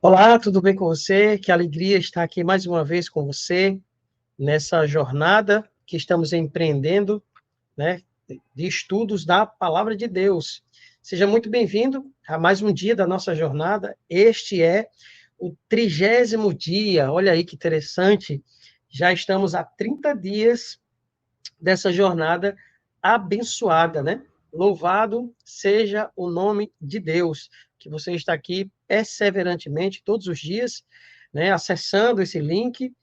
Olá, tudo bem com você? Que alegria estar aqui mais uma vez com você nessa jornada que estamos empreendendo, né, de estudos da Palavra de Deus. Seja muito bem-vindo a mais um dia da nossa jornada. Este é o 30º dia. Olha aí que interessante. Já estamos há 30 dias dessa jornada abençoada, né? Louvado seja o nome de Deus, que você está aqui perseverantemente todos os dias, né? Acessando esse link,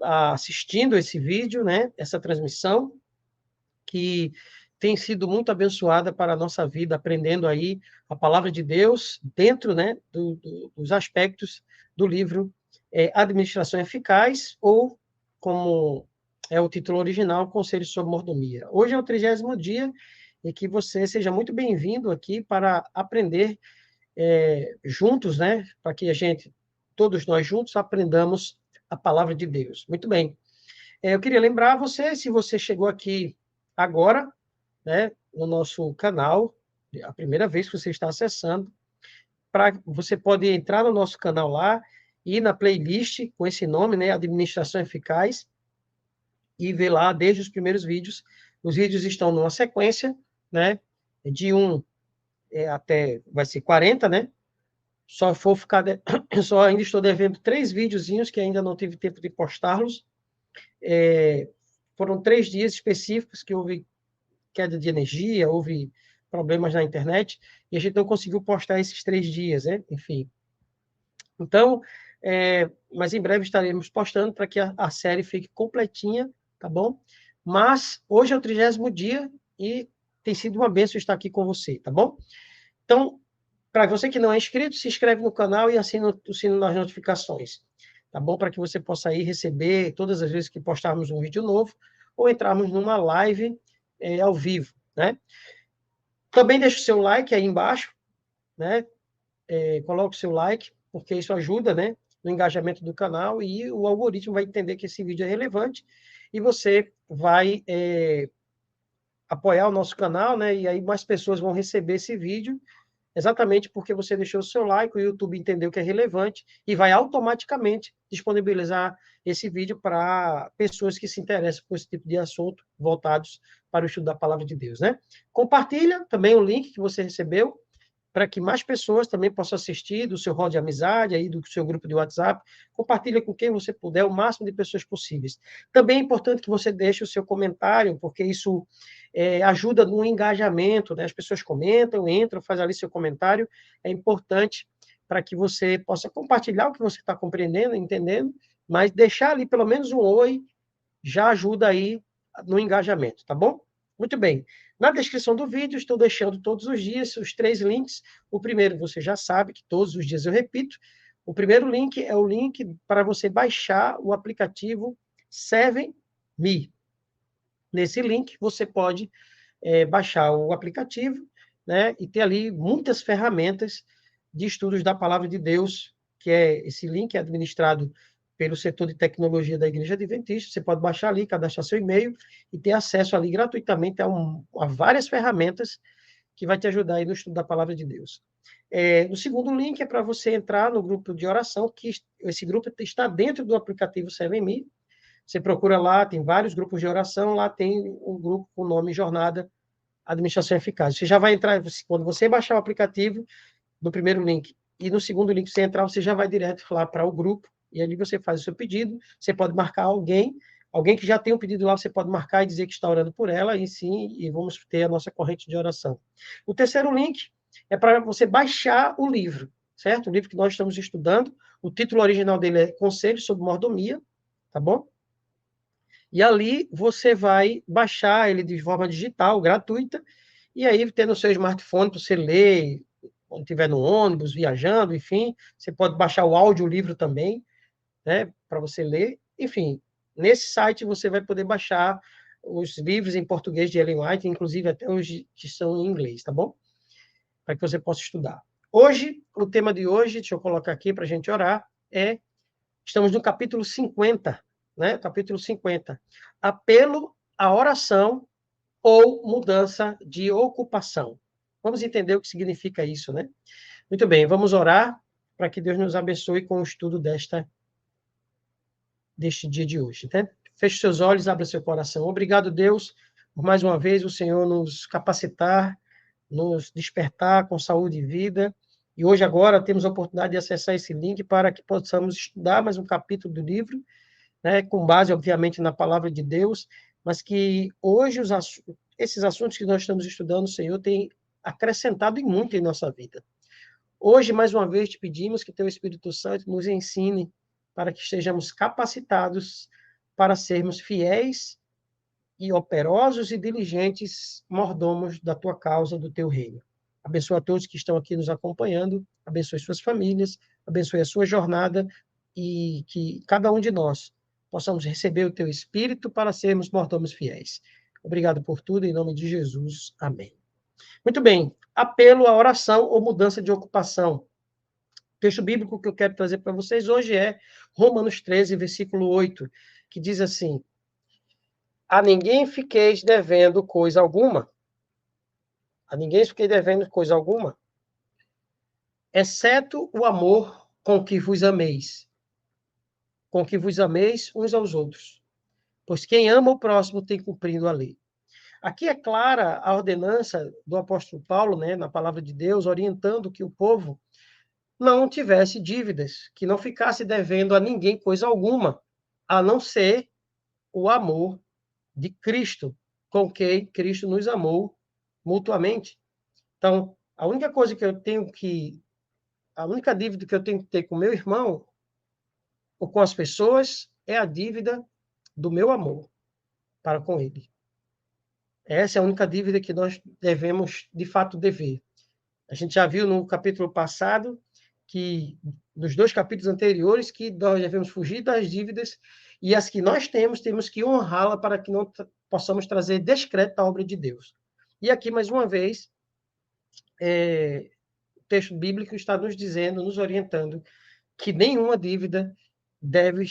assistindo esse vídeo, né? Essa transmissão que tem sido muito abençoada para a nossa vida, aprendendo aí a palavra de Deus dentro, né? Dos aspectos do livro Administração Eficaz, ou como é o título original, Conselhos sobre Mordomia. Hoje é o 30º dia e que você seja muito bem-vindo aqui para aprender juntos, né? Para que todos nós juntos, aprendamos a palavra de Deus. Muito bem. Eu queria lembrar você, se você chegou aqui agora, né, no nosso canal, a primeira vez que você está acessando, você pode entrar no nosso canal lá, ir na playlist com esse nome, né, Administração Eficaz, e ver lá desde os primeiros vídeos. Os vídeos estão numa sequência, né, de 1 até, vai ser 40, né? Só ainda estou devendo 3 videozinhos que ainda não tive tempo de postá-los. Foram 3 dias específicos que houve queda de energia, houve problemas na internet, e a gente não conseguiu postar esses 3 dias, né? Enfim. Então, mas em breve estaremos postando para que a série fique completinha, tá bom? Mas hoje é o 30º dia e tem sido uma bênção estar aqui com você, tá bom? Então, para você que não é inscrito, se inscreve no canal e assina o sino das notificações, tá bom? Para que você possa aí receber todas as vezes que postarmos um vídeo novo ou entrarmos numa live ao vivo, né? Também deixa o seu like aí embaixo, né? Coloque o seu like, porque isso ajuda, né, no engajamento do canal, e o algoritmo vai entender que esse vídeo é relevante e você vai apoiar o nosso canal, né? E aí mais pessoas vão receber esse vídeo exatamente porque você deixou o seu like, o YouTube entendeu que é relevante e vai automaticamente disponibilizar esse vídeo para pessoas que se interessam por esse tipo de assunto, voltados para o estudo da palavra de Deus, né? Compartilha também o link que você recebeu, para que mais pessoas também possam assistir do seu rol de amizade, aí do seu grupo de WhatsApp. Compartilha com quem você puder, o máximo de pessoas possíveis. Também é importante que você deixe o seu comentário, porque isso ajuda no engajamento, né? As pessoas comentam, entram, fazem ali seu comentário. É importante para que você possa compartilhar o que você está compreendendo, entendendo, mas deixar ali pelo menos um oi já ajuda aí no engajamento, tá bom? Muito bem. Na descrição do vídeo, estou deixando todos os dias os 3 links. O primeiro, você já sabe, que todos os dias eu repito. O primeiro link é o link para você baixar o aplicativo 7Me. Nesse link, você pode baixar o aplicativo, né, e ter ali muitas ferramentas de estudos da Palavra de Deus, que esse link é administrado pelo setor de tecnologia da Igreja Adventista. Você pode baixar ali, cadastrar seu e-mail e ter acesso ali gratuitamente a várias ferramentas que vai te ajudar aí no estudo da Palavra de Deus. O segundo link é para você entrar no grupo de oração, que esse grupo está dentro do aplicativo 7Me. Você procura lá, tem vários grupos de oração, lá tem um grupo com o nome Jornada Administração Eficaz. Você já vai entrar, quando você baixar o aplicativo, no primeiro link, e no segundo link você entrar, você já vai direto lá para o grupo, e ali você faz o seu pedido, você pode marcar alguém que já tem um pedido lá, você pode marcar e dizer que está orando por ela, e sim, e vamos ter a nossa corrente de oração. O terceiro link é para você baixar o livro, certo? O livro que nós estamos estudando, o título original dele é Conselhos sobre Mordomia, tá bom? E ali você vai baixar ele de forma digital, gratuita, e aí ter no seu smartphone para você ler, quando estiver no ônibus, viajando, enfim. Você pode baixar o audiolivro também, né, para você ler. Enfim, nesse site você vai poder baixar os livros em português de Ellen White, inclusive até os que são em inglês, tá bom? Para que você possa estudar. Hoje, o tema de hoje, deixa eu colocar aqui para a gente orar, estamos no capítulo 50, né? Capítulo 50. Apelo à oração ou mudança de ocupação. Vamos entender o que significa isso, né? Muito bem, vamos orar para que Deus nos abençoe com o estudo deste dia de hoje, né? Feche seus olhos, abra seu coração. Obrigado, Deus, por mais uma vez o Senhor nos capacitar, nos despertar com saúde e vida. E hoje, agora, temos a oportunidade de acessar esse link para que possamos estudar mais um capítulo do livro, né, com base, obviamente, na palavra de Deus, mas que hoje esses assuntos que nós estamos estudando, o Senhor tem acrescentado e muito em nossa vida. Hoje, mais uma vez, te pedimos que teu Espírito Santo nos ensine para que estejamos capacitados para sermos fiéis e operosos e diligentes mordomos da tua causa, do teu reino. Abençoa a todos que estão aqui nos acompanhando, abençoe suas famílias, abençoe a sua jornada e que cada um de nós possamos receber o teu Espírito para sermos mordomos fiéis. Obrigado por tudo, em nome de Jesus. Amém. Muito bem, apelo à oração ou mudança de ocupação. O texto bíblico que eu quero trazer para vocês hoje é Romanos 13, versículo 8, que diz assim: a ninguém fiqueis devendo coisa alguma. A ninguém fiquei devendo coisa alguma, exceto o amor com que vos ameis. Com que vos ameis uns aos outros. Pois quem ama o próximo tem cumprido a lei. Aqui é clara a ordenança do apóstolo Paulo, né, na palavra de Deus, orientando que o povo não tivesse dívidas, que não ficasse devendo a ninguém coisa alguma, a não ser o amor de Cristo, com quem Cristo nos amou mutuamente. Então, a única coisa que eu tenho que, a única dívida que eu tenho que ter com meu irmão ou com as pessoas é a dívida do meu amor para com ele. Essa é a única dívida que nós devemos, de fato, dever. A gente já viu no capítulo passado que, nos 2 capítulos anteriores, que nós devemos fugir das dívidas e as que nós temos que honrá-la para que não possamos trazer descrédito à obra de Deus. E aqui, mais uma vez, o texto bíblico está nos dizendo, nos orientando, que nenhuma dívida deve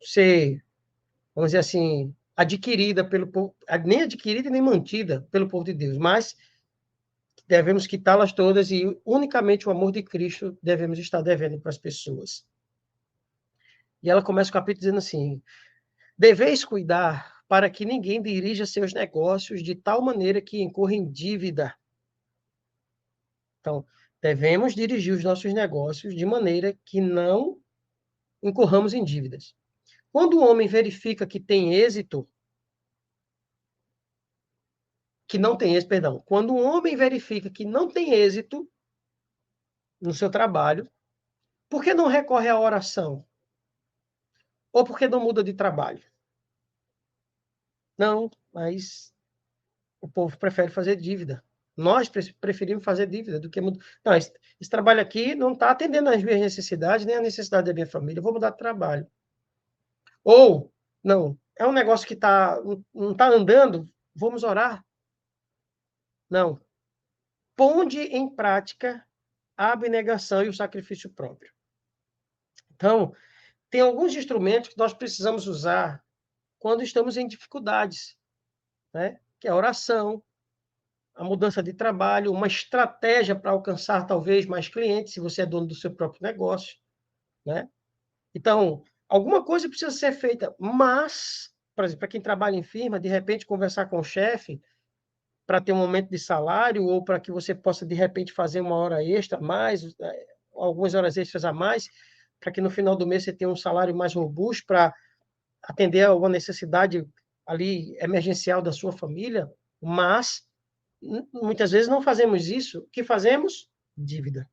ser, vamos dizer assim, adquirida pelo povo, nem adquirida nem mantida pelo povo de Deus, mas devemos quitá-las todas e unicamente o amor de Cristo devemos estar devendo para as pessoas. E ela começa o capítulo dizendo assim: deveis cuidar para que ninguém dirija seus negócios de tal maneira que incorra em dívida. Então, devemos dirigir os nossos negócios de maneira que não incorramos em dívidas. Quando o homem verifica que tem êxito, quando um homem verifica que não tem êxito no seu trabalho, por que não recorre à oração? Ou por que não muda de trabalho? Não, mas o povo prefere fazer dívida. Nós preferimos fazer dívida do que mudar. Não, esse trabalho aqui não está atendendo às minhas necessidades, nem à necessidade da minha família. Eu vou mudar de trabalho. Ou, não, é um negócio que não está andando, vamos orar. Não. Ponde em prática a abnegação e o sacrifício próprio. Então, tem alguns instrumentos que nós precisamos usar quando estamos em dificuldades, né? Que é a oração, a mudança de trabalho, uma estratégia para alcançar talvez mais clientes, se você é dono do seu próprio negócio, né? Então, alguma coisa precisa ser feita, mas, por exemplo, para quem trabalha em firma, de repente conversar com o chefe para ter um aumento de salário ou para que você possa, de repente, fazer uma hora extra a mais, algumas horas extras a mais, para que no final do mês você tenha um salário mais robusto para atender a uma necessidade ali emergencial da sua família, mas muitas vezes não fazemos isso. O que fazemos? Dívida.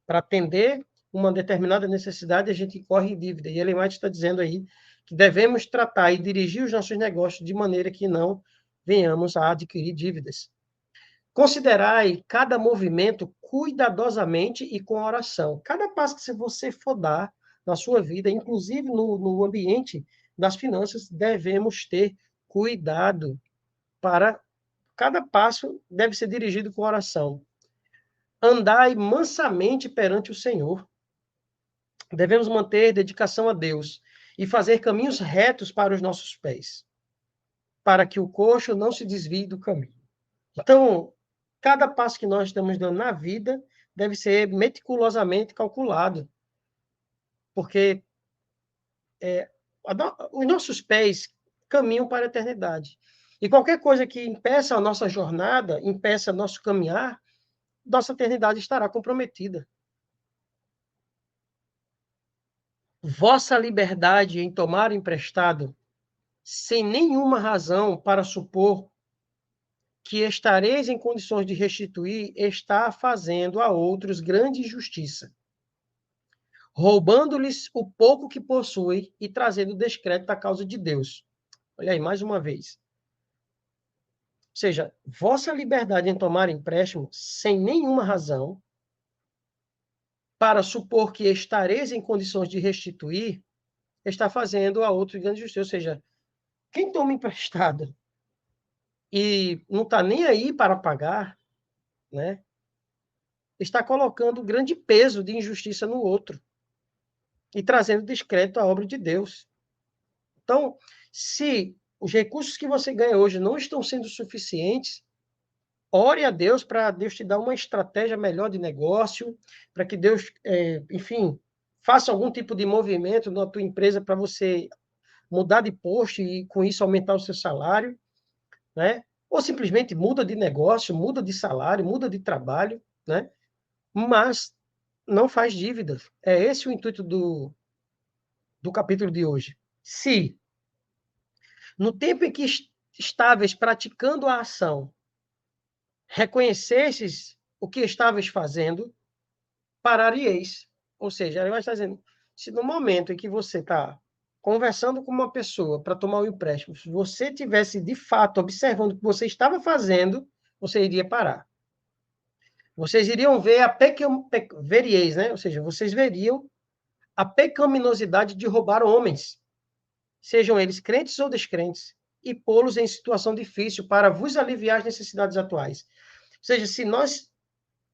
Para atender uma determinada necessidade, a gente corre em dívida. E Ellen White está dizendo aí que devemos tratar e dirigir os nossos negócios de maneira que não venhamos a adquirir dívidas. Considerai cada movimento cuidadosamente e com oração. Cada passo que você for dar na sua vida, inclusive no ambiente das finanças, devemos ter cuidado para cada passo deve ser dirigido com oração. Andai mansamente perante o Senhor. Devemos manter dedicação a Deus e fazer caminhos retos para os nossos pés, para que o coxo não se desvie do caminho. Então, cada passo que nós estamos dando na vida deve ser meticulosamente calculado, porque os nossos pés caminham para a eternidade. E qualquer coisa que impeça a nossa jornada, impeça nosso caminhar, nossa eternidade estará comprometida. Vossa liberdade em tomar emprestado, sem nenhuma razão para supor que estareis em condições de restituir, está fazendo a outros grande injustiça, roubando-lhes o pouco que possui e trazendo descrédito à causa de Deus. Olha aí, mais uma vez. Ou seja, vossa liberdade em tomar empréstimo sem nenhuma razão para supor que estareis em condições de restituir, está fazendo a outro grande justiça. Ou seja, quem toma emprestado e não está nem aí para pagar, né, está colocando grande peso de injustiça no outro e trazendo descrédito à obra de Deus. Então, se os recursos que você ganha hoje não estão sendo suficientes, ore a Deus para Deus te dar uma estratégia melhor de negócio, para que Deus, enfim, faça algum tipo de movimento na tua empresa para você mudar de posto e, com isso, aumentar o seu salário, né? Ou simplesmente muda de negócio, muda de salário, muda de trabalho, né? Mas não faz dívidas. É esse o intuito do capítulo de hoje. Se, no tempo em que estáveis praticando a ação, reconhecesses o que estavas fazendo, pararíeis. Ou seja, ele vai estar dizendo, se no momento em que você está conversando com uma pessoa para tomar um empréstimo, se você tivesse de fato observando o que você estava fazendo, você iria parar. Vocês iriam ver veríeis, né? Ou seja, vocês veriam a pecaminosidade de roubar homens, sejam eles crentes ou descrentes, e pô-los em situação difícil para vos aliviar as necessidades atuais. Ou seja, se nós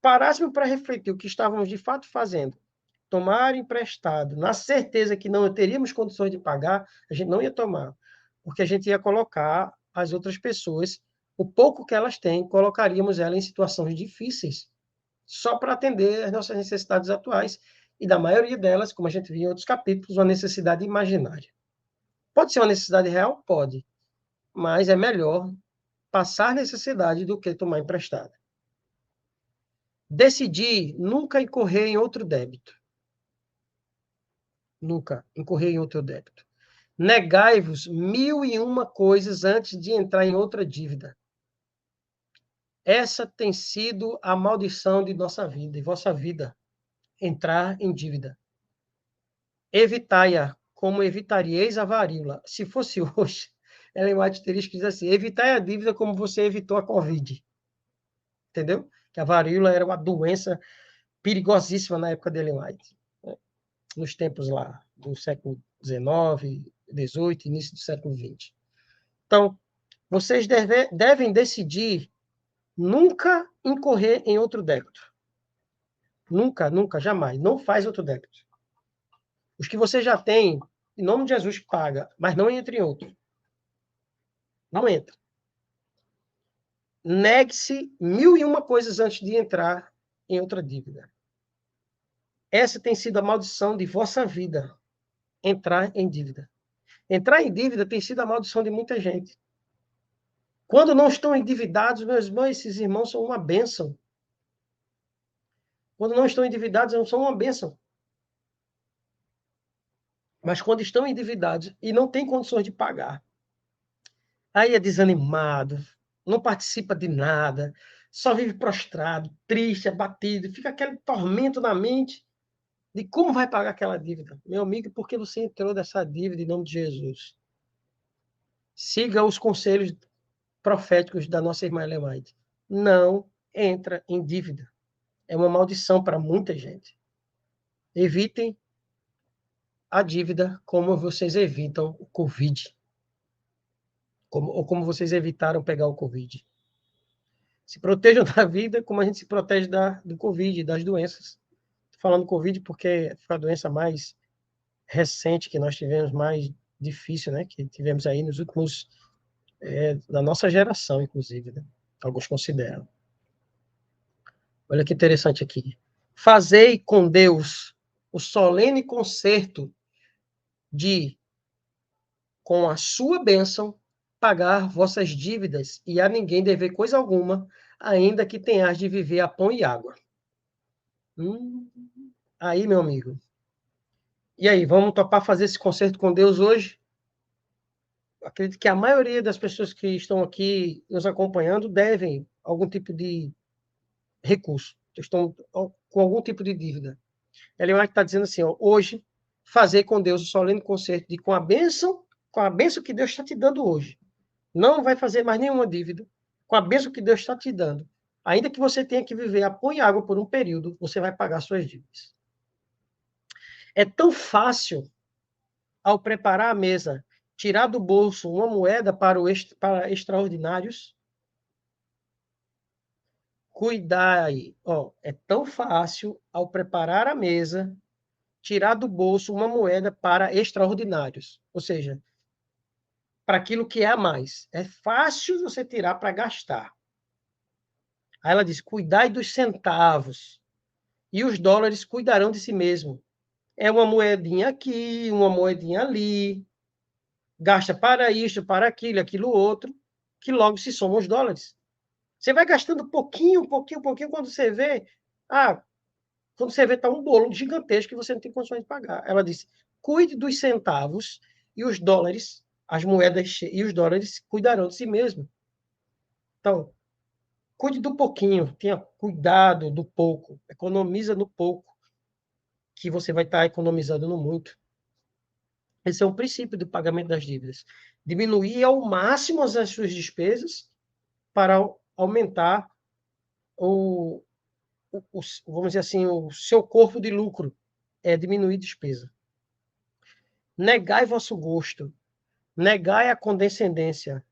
parássemos para refletir o que estávamos de fato fazendo, tomar emprestado, na certeza que não teríamos condições de pagar, a gente não ia tomar, porque a gente ia colocar as outras pessoas, o pouco que elas têm, colocaríamos elas em situações difíceis, só para atender às nossas necessidades atuais, e da maioria delas, como a gente viu em outros capítulos, uma necessidade imaginária. Pode ser uma necessidade real? Pode, mas é melhor passar necessidade do que tomar emprestado. Decidir nunca incorrer em outro débito. Nunca incorrer em outro débito. Negai-vos 1001 coisas antes de entrar em outra dívida. Essa tem sido a maldição de nossa vida, e vossa vida, entrar em dívida. Evitai-a, como evitaríeis a varíola. Se fosse hoje, Ellen White teria escrito assim, evitai a dívida como você evitou a Covid. Entendeu? Que a varíola era uma doença perigosíssima na época de Ellen White, né? Nos tempos lá do século XIX, XVIII, início do século XX. Então, vocês devem decidir nunca incorrer em outro débito. Nunca, nunca, jamais. Não faz outro débito. Os que você já tem, em nome de Jesus, paga, mas não entre em outro. Não entra. Negue-se 1001 coisas antes de entrar em outra dívida. Essa tem sido a maldição de vossa vida, entrar em dívida. Entrar em dívida tem sido a maldição de muita gente. Quando não estão endividados, meus irmãos, esses irmãos são uma bênção. Quando não estão endividados, não são uma bênção. Mas quando estão endividados e não têm condições de pagar, aí é desanimado, não participa de nada, só vive prostrado, triste, abatido, fica aquele tormento na mente de como vai pagar aquela dívida. Meu amigo, por que você entrou nessa dívida em nome de Jesus? Siga os conselhos proféticos da nossa irmã Ellen White. Não entra em dívida. É uma maldição para muita gente. Evitem a dívida como vocês evitam o Covid. Ou como vocês evitaram pegar o Covid. Se protejam da vida como a gente se protege do Covid, das doenças. Estou falando Covid porque foi a doença mais recente que nós tivemos, mais difícil, né? Que tivemos aí nos últimos, da nossa geração, inclusive, né? Alguns consideram. Olha que interessante aqui. Fazei com Deus o solene concerto de, com a sua bênção, pagar vossas dívidas e a ninguém dever coisa alguma, ainda que tenhas de viver a pão e água. Aí, meu amigo. E aí, vamos topar fazer esse concerto com Deus hoje? Acredito que a maioria das pessoas que estão aqui nos acompanhando devem algum tipo de recurso, estão com algum tipo de dívida. Ellen White está dizendo assim, ó, hoje, fazer com Deus o solene concerto de com a bênção que Deus está te dando hoje. Não vai fazer mais nenhuma dívida, com a bênção que Deus está te dando. Ainda que você tenha que viver a pão e água por um período, você vai pagar suas dívidas. É tão fácil, ao preparar a mesa, tirar do bolso uma moeda para extraordinários. Cuidai, ó, é tão fácil, ao preparar a mesa, tirar do bolso uma moeda para extraordinários, ou seja, para aquilo que é a mais. É fácil você tirar para gastar. Aí ela diz: cuidai dos centavos, e os dólares cuidarão de si mesmo. É uma moedinha aqui, uma moedinha ali, gasta para isto, para aquilo, aquilo outro, que logo se somam os dólares. Você vai gastando pouquinho, pouquinho, pouquinho, quando você vê, está um bolo gigantesco que você não tem condições de pagar. Ela disse: cuide dos centavos e os dólares, as moedas e os dólares cuidarão de si mesmo. Então, cuide do pouquinho, tenha cuidado do pouco, economiza no pouco, que você vai estar economizando no muito. Esse é o princípio do pagamento das dívidas. Diminuir ao máximo as suas despesas para aumentar o, vamos dizer assim, o seu corpo de lucro, é diminuir despesa. Negai vosso gosto, negai a condescendência.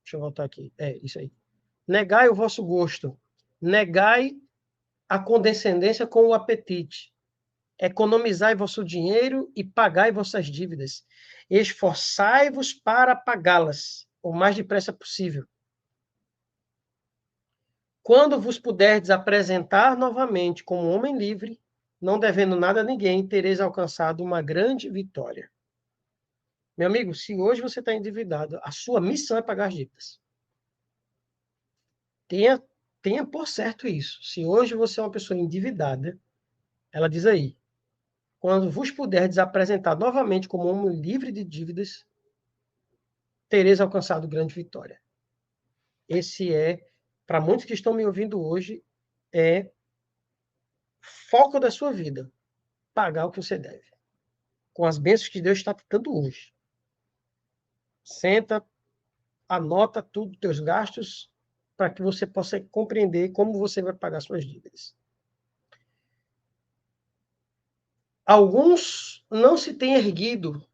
Deixa eu voltar aqui. É, isso aí. Negai o vosso gosto, negai a condescendência com o apetite. Economizai vosso dinheiro e pagai vossas dívidas. Esforçai-vos para pagá-las o mais depressa possível. Quando vos puderdes apresentar novamente como homem livre, não devendo nada a ninguém, tereis alcançado uma grande vitória. Meu amigo, se hoje você está endividado, a sua missão é pagar as dívidas. Tenha por certo isso. Se hoje você é uma pessoa endividada, ela diz aí, quando vos puderdes apresentar novamente como homem livre de dívidas, tereis alcançado grande vitória. Esse é, para muitos que estão me ouvindo hoje, é foco da sua vida. Pagar o que você deve. Com as bênçãos que Deus está te dando hoje. Senta, anota tudo, teus gastos, para que você possa compreender como você vai pagar suas dívidas. Alguns não se têm erguido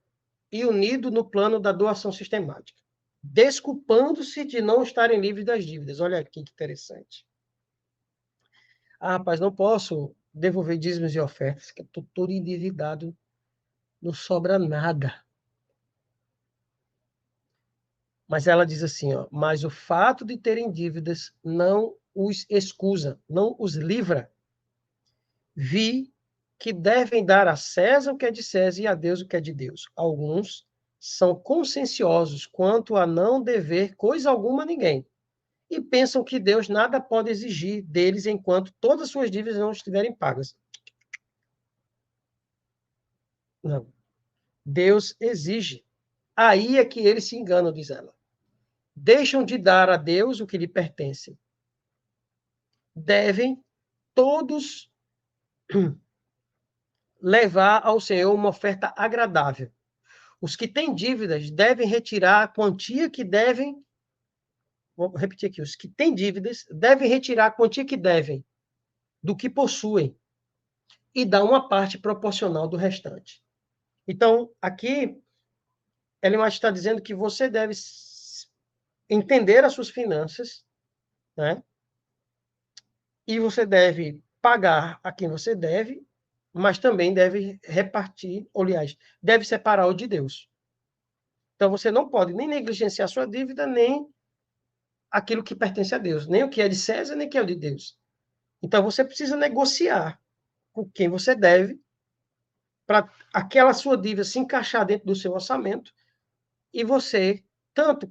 e unido no plano da doação sistemática, desculpando-se de não estarem livres das dívidas. Olha aqui que interessante. Rapaz, não posso devolver dízimos e ofertas, que eu estou todo endividado, não sobra nada. Mas ela diz assim, ó, mas o fato de terem dívidas não os excusa, não os livra. Vi que devem dar a César o que é de César e a Deus o que é de Deus. Alguns são conscienciosos quanto a não dever coisa alguma a ninguém e pensam que Deus nada pode exigir deles enquanto todas as suas dívidas não estiverem pagas. Não. Deus exige. Aí é que eles se enganam, diz ela. Deixam de dar a Deus o que lhe pertence. Devem todos levar ao Senhor uma oferta agradável. Os que têm dívidas devem retirar a quantia que devem. Vou repetir aqui: os que têm dívidas devem retirar a quantia que devem do que possuem e dar uma parte proporcional do restante. Então, aqui, ela está dizendo que você deve entender as suas finanças, né? E você deve pagar a quem você deve, mas também deve repartir, ou, aliás, deve separar o de Deus. Então, você não pode nem negligenciar a sua dívida, nem aquilo que pertence a Deus, nem o que é de César, nem o que é de Deus. Então, você precisa negociar com quem você deve para aquela sua dívida se encaixar dentro do seu orçamento e você, tanto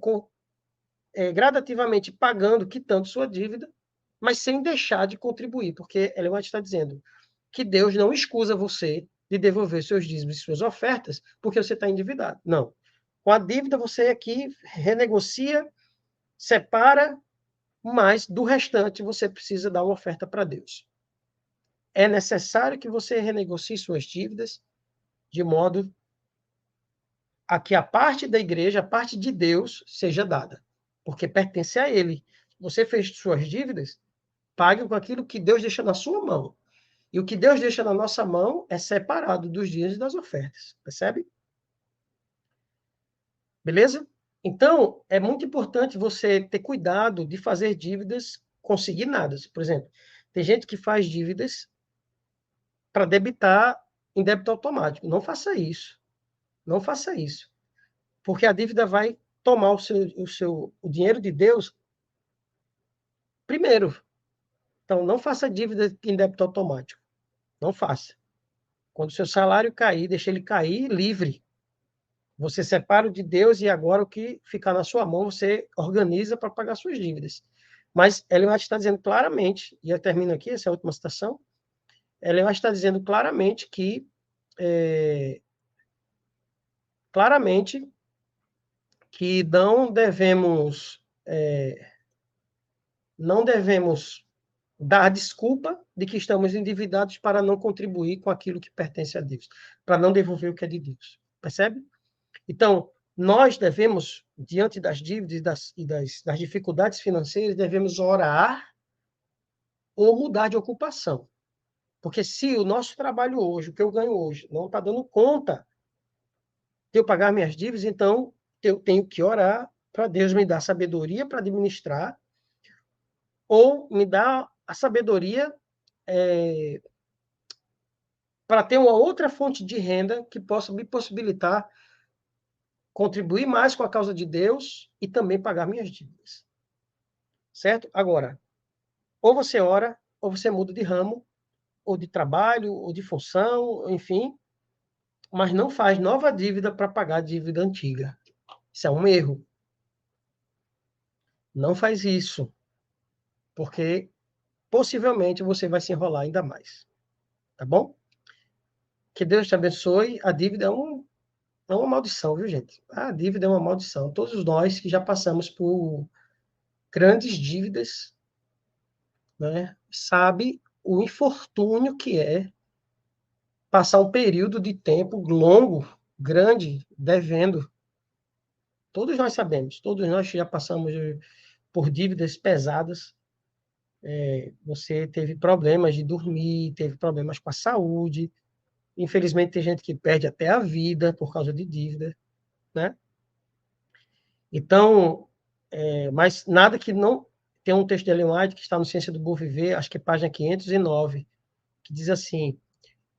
gradativamente pagando, quitando sua dívida, mas sem deixar de contribuir, porque Ellen White está dizendo que Deus não excusa você de devolver seus dízimos e suas ofertas porque você está endividado. Não. Com a dívida, você aqui renegocia, separa, mas do restante você precisa dar uma oferta para Deus. É necessário que você renegocie suas dívidas de modo a que a parte da igreja, a parte de Deus, seja dada, porque pertence a Ele. Você fez suas dívidas, pague com aquilo que Deus deixa na sua mão. E o que Deus deixa na nossa mão é separado dos dias e das ofertas. Percebe? Beleza? Então, é muito importante você ter cuidado de fazer dívidas consignadas. Por exemplo, tem gente que faz dívidas para debitar em débito automático. Não faça isso. Não faça isso. Porque a dívida vai tomar o dinheiro de Deus primeiro. Então, não faça dívida em débito automático. Não faça. Quando o seu salário cair, deixe ele cair livre. Você separa o de Deus e agora o que ficar na sua mão, você organiza para pagar suas dívidas. Mas Ellen White está dizendo claramente, e eu termino aqui, essa é a última citação, Ellen White está dizendo claramente claramente que não devemos dar desculpa de que estamos endividados para não contribuir com aquilo que pertence a Deus, para não devolver o que é de Deus. Percebe? Então, nós devemos, diante das dívidas das dificuldades financeiras, devemos orar ou mudar de ocupação. Porque se o nosso trabalho hoje, o que eu ganho hoje, não está dando conta de eu pagar minhas dívidas, então eu tenho que orar para Deus me dar sabedoria para administrar ou me dar a sabedoria para ter uma outra fonte de renda que possa me possibilitar contribuir mais com a causa de Deus e também pagar minhas dívidas. Certo? Agora, ou você ora, ou você muda de ramo, ou de trabalho, ou de função, enfim, mas não faz nova dívida para pagar a dívida antiga. Isso é um erro. Não faz isso, porque possivelmente você vai se enrolar ainda mais. Tá bom? Que Deus te abençoe. A dívida é uma maldição, viu, gente? A dívida é uma maldição. Todos nós que já passamos por grandes dívidas, né, sabe o infortúnio que é passar um período de tempo longo, grande, devendo. Todos nós sabemos, todos nós já passamos por dívidas pesadas. Você teve problemas de dormir, teve problemas com a saúde. Infelizmente, tem gente que perde até a vida por causa de dívida, né? Então, mas nada que não... Tem um texto de Ellen White que está no Ciência do Bom Viver, acho que é página 509, que diz assim: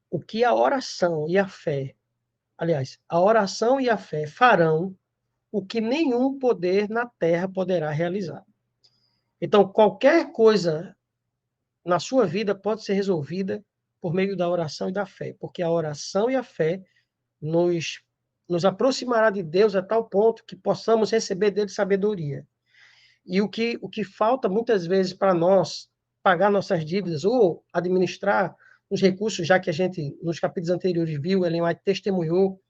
o que a oração e a fé, aliás, a oração e a fé farão o que nenhum poder na terra poderá realizar. Então, qualquer coisa na sua vida pode ser resolvida por meio da oração e da fé, porque a oração e a fé nos, nos aproximará de Deus a tal ponto que possamos receber dele sabedoria. E o que falta muitas vezes para nós pagar nossas dívidas ou administrar os recursos, já que a gente, nos capítulos anteriores, viu, Ellen White testemunhou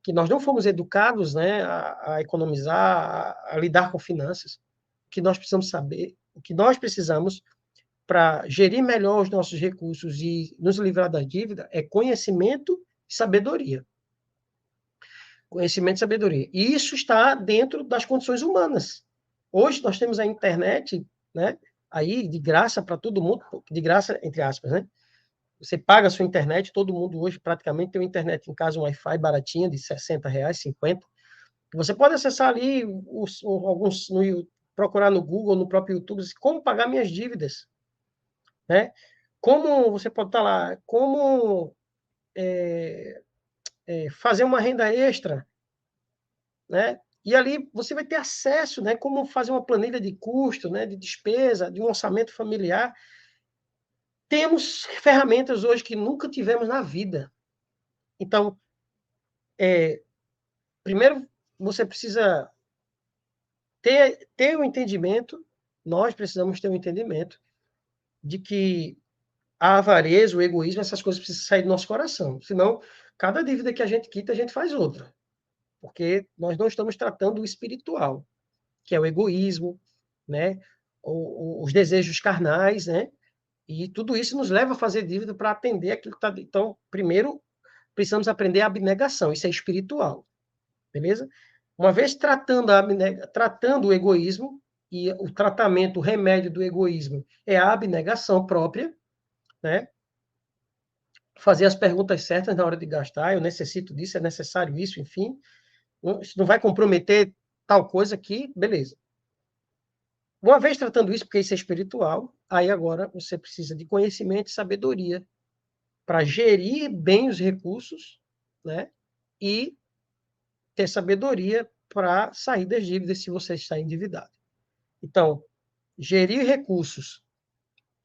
que nós não fomos educados, né, a economizar, a lidar com finanças. O que nós precisamos saber, o que nós precisamos para gerir melhor os nossos recursos e nos livrar da dívida é conhecimento e sabedoria. Conhecimento e sabedoria. E isso está dentro das condições humanas. Hoje nós temos a internet, né, aí de graça para todo mundo, de graça entre aspas, né? Você paga a sua internet, todo mundo hoje praticamente tem uma internet em casa, um Wi-Fi baratinha de R$ 60, 50. Você pode acessar ali alguns, procurar no Google, no próprio YouTube, como pagar minhas dívidas, né? Como você pode estar lá, como fazer uma renda extra, né? E ali você vai ter acesso, né? Como fazer uma planilha de custo, né? De despesa, de um orçamento familiar. temos ferramentas hoje que nunca tivemos na vida. Então, primeiro, você precisa ter o entendimento, nós precisamos ter o entendimento de que a avareza, o egoísmo, essas coisas precisam sair do nosso coração. Senão, cada dívida que a gente quita, a gente faz outra. Porque nós não estamos tratando o espiritual, que é o egoísmo, né? Os desejos carnais, né? E tudo isso nos leva a fazer dívida para atender aquilo que está. Então, primeiro, precisamos aprender a abnegação, isso é espiritual, beleza? Uma vez tratando o egoísmo, e o tratamento, o remédio do egoísmo é a abnegação própria, né? Fazer as perguntas certas na hora de gastar, eu necessito disso, é necessário isso, enfim. Não vai comprometer tal coisa aqui, beleza. Uma vez tratando isso, porque isso é espiritual, aí agora você precisa de conhecimento e sabedoria para gerir bem os recursos, né? E ter sabedoria para sair das dívidas se você está endividado. Então, gerir recursos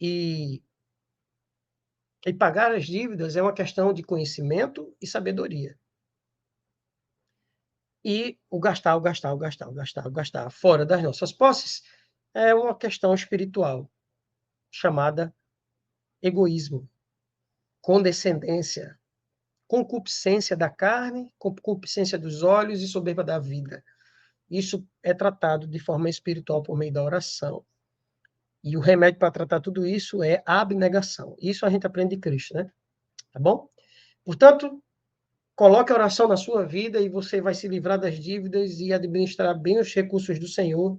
e pagar as dívidas é uma questão de conhecimento e sabedoria. E o gastar fora das nossas posses é uma questão espiritual chamada egoísmo, condescendência, concupiscência da carne, concupiscência dos olhos e soberba da vida. Isso é tratado de forma espiritual por meio da oração. E o remédio para tratar tudo isso é a abnegação. Isso a gente aprende de Cristo, né? Tá bom? Portanto, coloque a oração na sua vida e você vai se livrar das dívidas e administrar bem os recursos do Senhor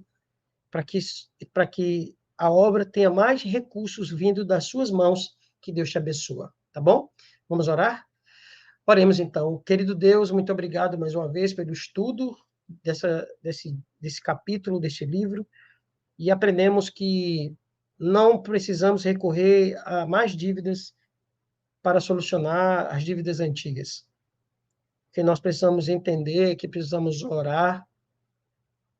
para que a obra tenha mais recursos vindo das suas mãos, que Deus te abençoe. Tá bom? Vamos orar? Oremos então. Querido Deus, muito obrigado mais uma vez pelo estudo desse capítulo, deste livro, e aprendemos que não precisamos recorrer a mais dívidas para solucionar as dívidas antigas. Que nós precisamos entender, que precisamos orar.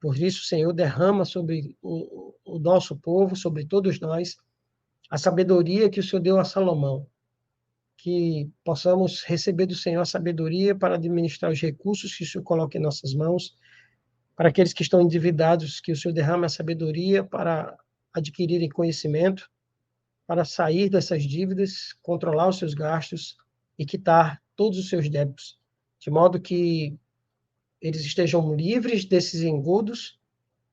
Por isso, Senhor, derrama sobre o nosso povo, sobre todos nós, a sabedoria que o Senhor deu a Salomão. Que possamos receber do Senhor a sabedoria para administrar os recursos que o Senhor coloca em nossas mãos. Para aqueles que estão endividados, que o Senhor derrame a sabedoria para adquirirem conhecimento, para sair dessas dívidas, controlar os seus gastos e quitar todos os seus débitos, de modo que eles estejam livres desses engodos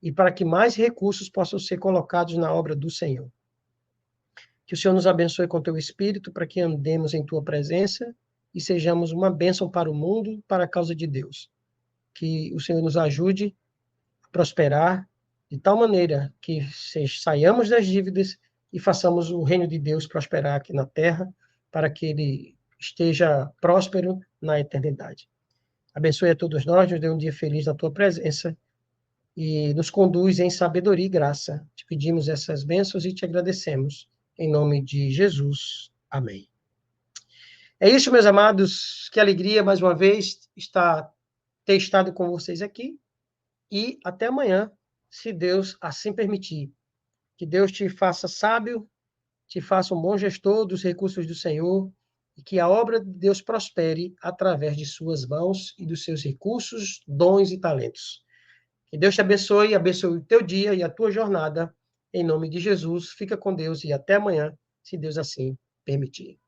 e para que mais recursos possam ser colocados na obra do Senhor. Que o Senhor nos abençoe com teu Espírito para que andemos em tua presença e sejamos uma bênção para o mundo, para a causa de Deus. Que o Senhor nos ajude a prosperar de tal maneira que saiamos das dívidas e façamos o reino de Deus prosperar aqui na terra, para que ele esteja próspero na eternidade. Abençoe a todos nós, nos dê um dia feliz na tua presença e nos conduz em sabedoria e graça. Te pedimos essas bênçãos e te agradecemos. Em nome de Jesus. Amém. É isso, meus amados. Que alegria, mais uma vez, ter estado com vocês aqui. E até amanhã, se Deus assim permitir. Que Deus te faça sábio, te faça um bom gestor dos recursos do Senhor e que a obra de Deus prospere através de suas mãos e dos seus recursos, dons e talentos. Que Deus te abençoe o teu dia e a tua jornada. Em nome de Jesus, fica com Deus e até amanhã, se Deus assim permitir.